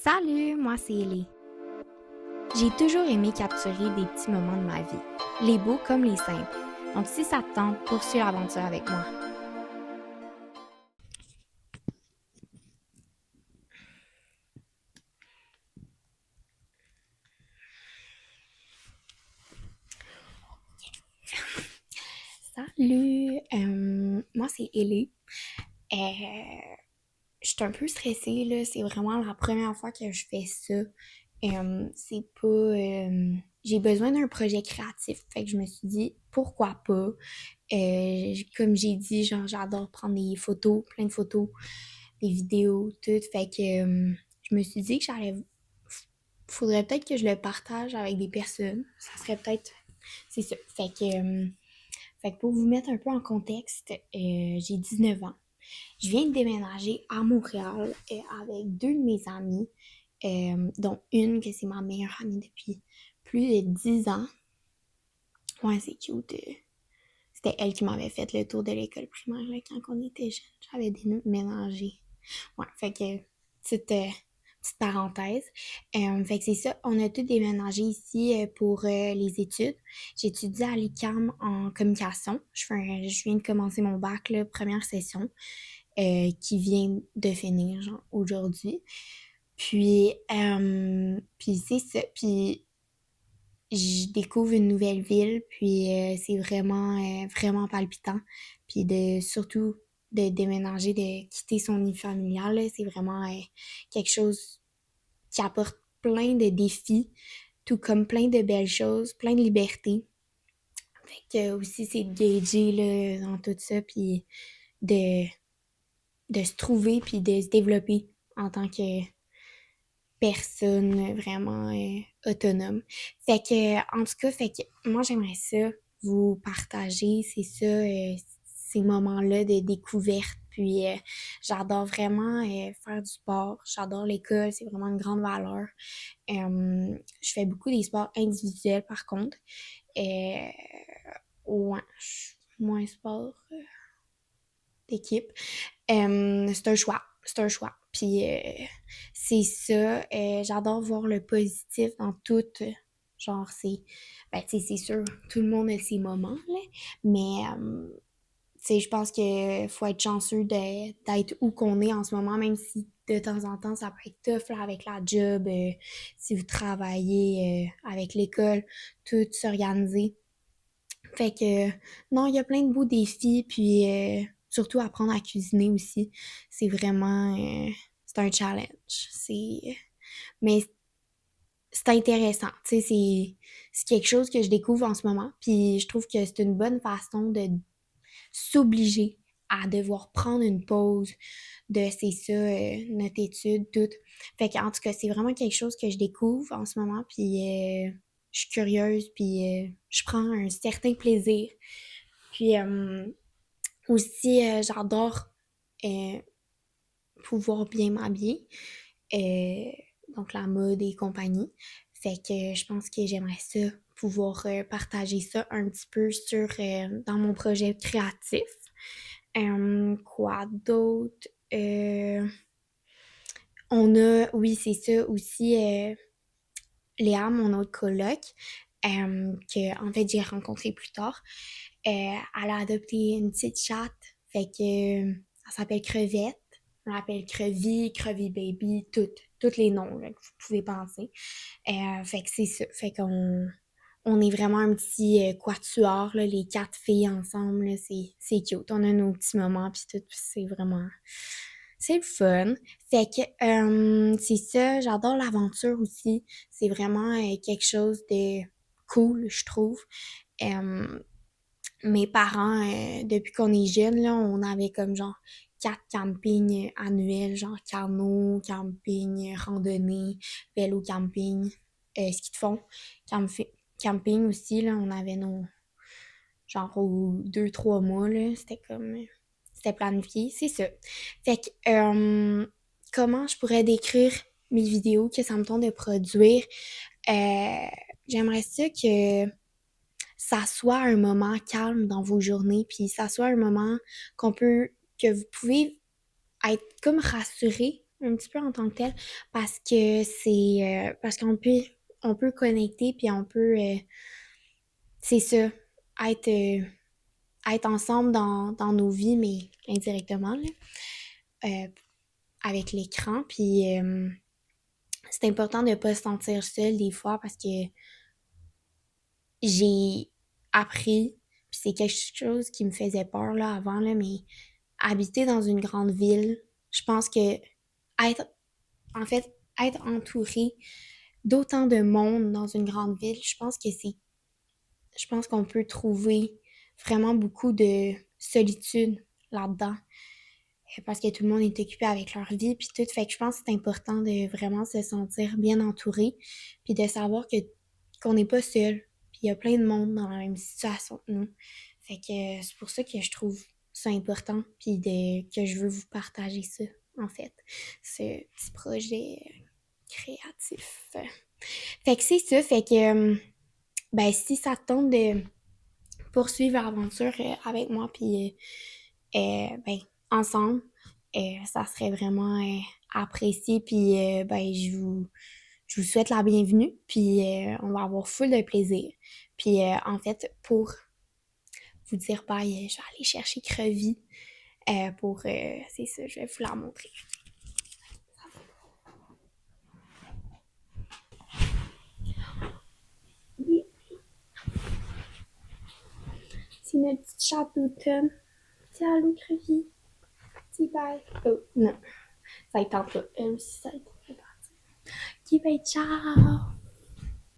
Salut, moi c'est Ellie. J'ai toujours aimé capturer des petits moments de ma vie, les beaux comme les simples. Donc si ça te tente, poursuis l'aventure avec moi. Salut, moi c'est Ellie. Euh, je suis un peu stressée là, c'est vraiment la première fois que je fais ça. C'est pas, j'ai besoin d'un projet créatif, fait que je me suis dit pourquoi pas. Comme j'ai dit, genre j'adore prendre des photos, plein de photos, des vidéos, tout. Fait que je me suis dit que faudrait peut-être que je le partage avec des personnes. Ça serait peut-être, c'est ça. Fait que pour vous mettre un peu en contexte, j'ai 19 ans. Je viens de déménager à Montréal avec deux de mes amies, dont une que c'est ma meilleure amie depuis plus de 10 ans. Ouais, c'est cute. C'était elle qui m'avait fait le tour de l'école primaire là, quand on était jeunes. J'avais déménagé. Ouais, fait que petite parenthèse. Fait que c'est ça, on a tout déménagé ici pour les études. J'étudie à l'UQAM en communication. Je viens de commencer mon bac, là, première session, qui vient de finir, genre, aujourd'hui. Puis c'est ça. Puis je découvre une nouvelle ville, puis c'est vraiment palpitant. Puis surtout de déménager, de quitter son nid familial, là, c'est vraiment quelque chose qui apporte plein de défis, tout comme plein de belles choses, plein de libertés. Fait que aussi, c'est de gager là, dans tout ça, puis de, de se trouver, puis de se développer en tant que personne vraiment autonome. Fait que, en tout cas, fait que moi, j'aimerais ça vous partager, c'est ça, ces moments-là de découverte. Puis, j'adore vraiment faire du sport. J'adore l'école, c'est vraiment une grande valeur. Je fais beaucoup des sports individuels, par contre. Euh, ouais, je suis moins sport d'équipe. C'est un choix. C'est un choix. Puis c'est ça. J'adore voir le positif dans tout. Genre, ben, tu sais, c'est sûr, tout le monde a ses moments, là. Mais, tu sais, je pense qu'il faut être chanceux d'être où qu'on est en ce moment, même si de temps en temps, ça peut être tough, là, avec la job, si vous travaillez avec l'école, tout s'organiser. Fait que, non, il y a plein de beaux défis, puis surtout apprendre à cuisiner aussi. C'est vraiment, c'est un challenge. Mais c'est intéressant, tu sais, c'est quelque chose que je découvre en ce moment, puis je trouve que c'est une bonne façon de s'obliger à devoir prendre une pause de, c'est ça, notre étude, tout. Fait que, en tout cas, c'est vraiment quelque chose que je découvre en ce moment, puis je suis curieuse, puis je prends un certain plaisir. Puis aussi, j'adore euh, pouvoir bien m'habiller, euh, donc la mode et compagnie. Fait que je pense que j'aimerais ça, pouvoir partager ça un petit peu dans mon projet créatif. Quoi d'autre? Oui, c'est ça aussi, Léa, mon autre coloc, que en fait j'ai rencontré plus tard. Elle a adopté une petite chatte, fait que ça s'appelle Crevette. On l'appelle Crevy Baby, tous les noms là, que vous pouvez penser. Fait que c'est ça. Fait qu'on est vraiment un petit quatuor, là, les quatre filles ensemble. Là, c'est cute. On a nos petits moments, puis tout. Puis c'est vraiment... C'est le fun. Fait que c'est ça. J'adore l'aventure aussi. C'est vraiment quelque chose de cool, je trouve. Euh, Mes parents, depuis qu'on est jeune, là, on avait comme genre 4 campings annuels, genre canot, camping, randonnée, vélo camping, ski de fond, camfi- camping aussi, là, on avait nos, genre aux 2, 3 mois, là, c'était planifié, c'est ça. Fait que, comment je pourrais décrire mes vidéos que ça me tente de produire? Euh, J'aimerais ça que ça soit un moment calme dans vos journées, puis ça soit un moment que vous pouvez être comme rassuré un petit peu en tant que tel, parce que parce on peut connecter, puis on peut, c'est ça, être, euh, être ensemble dans nos vies, mais indirectement, là, euh, avec l'écran. Puis c'est important de ne pas se sentir seul des fois parce que j'ai appris, puis c'est quelque chose qui me faisait peur là avant, là, mais habiter dans une grande ville, je pense que être, en fait, être entouré d'autant de monde dans une grande ville, je pense qu'on peut trouver vraiment beaucoup de solitude là-dedans. Parce que tout le monde est occupé avec leur vie puis tout. Fait que je pense que c'est important de vraiment se sentir bien entouré puis de savoir que qu'on n'est pas seul. Puis il y a plein de monde dans la même situation que nous. Fait que c'est pour ça que je trouve ça important puis que je veux vous partager ça, en fait. Ce petit projet créatif. Fait que c'est ça. Fait que, ben, si ça te tente de poursuivre l'aventure avec moi puis ben, ensemble. Ça serait vraiment apprécié. Puis ben, je vous souhaite la bienvenue. Puis on va avoir full de plaisir. Puis en fait, pour vous dire bye, je vais aller chercher Crevy pour... c'est ça, je vais vous la montrer. C'est notre petite chatte d'automne. Dis allô, Crevy. Dis bye. Oh, non. Ça ne tente pas. Si ça ne tente pas. Ok, ben ciao.